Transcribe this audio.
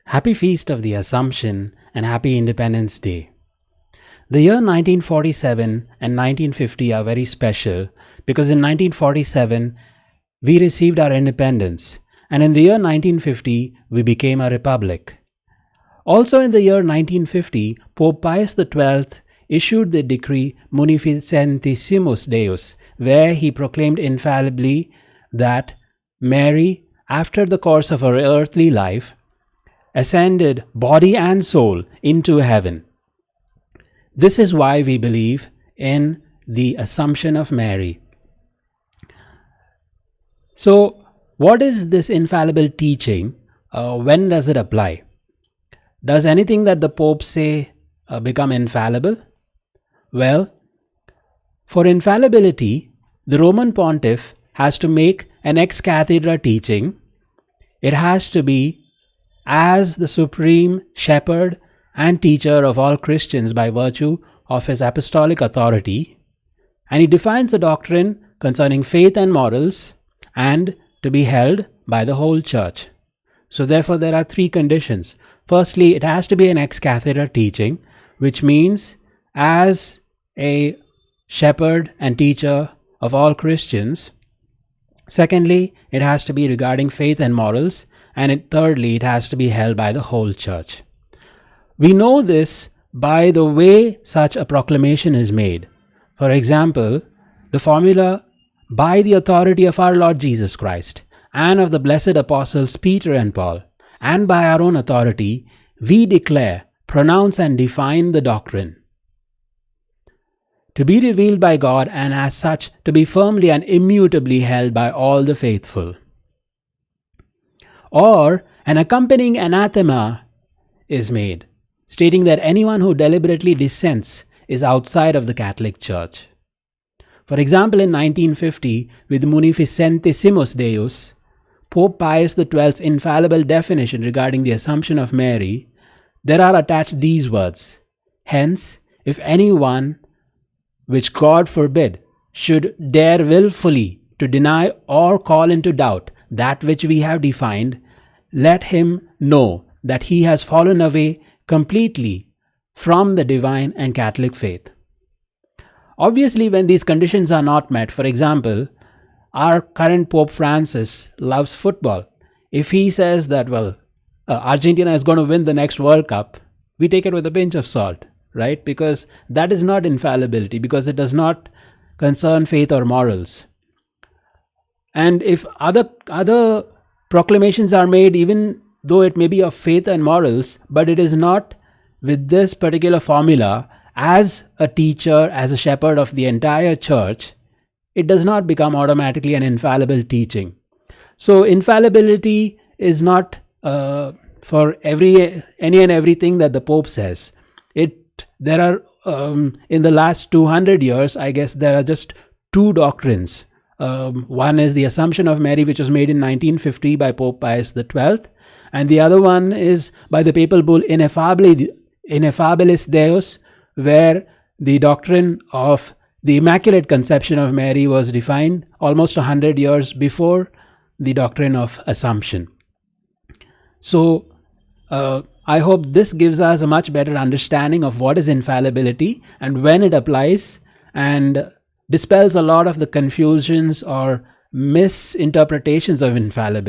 Happy Feast of the Assumption and Happy Independence Day. The year 1947 and 1950 are very special because in 1947 we received our independence, and in the year 1950 we became a republic. Also in the year 1950, Pope Pius XII issued the decree Munificentissimus Deus, where he proclaimed infallibly that Mary, after the course of her earthly life, ascended body and soul into heaven. This is why we believe in the Assumption of Mary. So, what is this infallible teaching? When does it apply? Does anything that the Pope say become infallible? Well, for infallibility, the Roman Pontiff has to make an ex cathedra teaching. It has to be as the supreme shepherd and teacher of all Christians by virtue of his apostolic authority, and he defines the doctrine concerning faith and morals and to be held by the whole church. So therefore there are three conditions. Firstly, it has to be an ex cathedra teaching, which means as a shepherd and teacher of all Christians. Secondly, it has to be regarding faith and morals. And thirdly, it has to be held by the whole church. We know this by the way such a proclamation is made. For example, the formula, by the authority of our Lord Jesus Christ and of the blessed apostles Peter and Paul, and by our own authority, we declare, pronounce and define the doctrine to be revealed by God, and as such to be firmly and immutably held by all the faithful. Or an accompanying anathema is made, stating that anyone who deliberately dissents is outside of the Catholic Church. For example, in 1950, with Munificentissimus Deus, Pope Pius XII's infallible definition regarding the Assumption of Mary, there are attached these words: hence, if anyone, which God forbid, should dare willfully to deny or call into doubt that which we have defined, let him know that he has fallen away completely from the divine and Catholic faith. Obviously, when these conditions are not met, for example, our current Pope Francis loves football. If he says that, Argentina is going to win the next World Cup, we take it with a pinch of salt, right? Because that is not infallibility, because it does not concern faith or morals. And if other proclamations are made, even though it may be of faith and morals, but it is not with this particular formula, as a teacher, as a shepherd of the entire church, it does not become automatically an infallible teaching. So infallibility is not for any and everything that the Pope says. There are, in the last 200 years, I guess there are just two doctrines. One is the Assumption of Mary, which was made in 1950 by Pope Pius XII, and the other one is by the papal bull Ineffabilis Deus, where the doctrine of the Immaculate Conception of Mary was defined almost 100 years before the doctrine of Assumption. So, I hope this gives us a much better understanding of what is infallibility and when it applies, and dispels a lot of the confusions or misinterpretations of infallibility.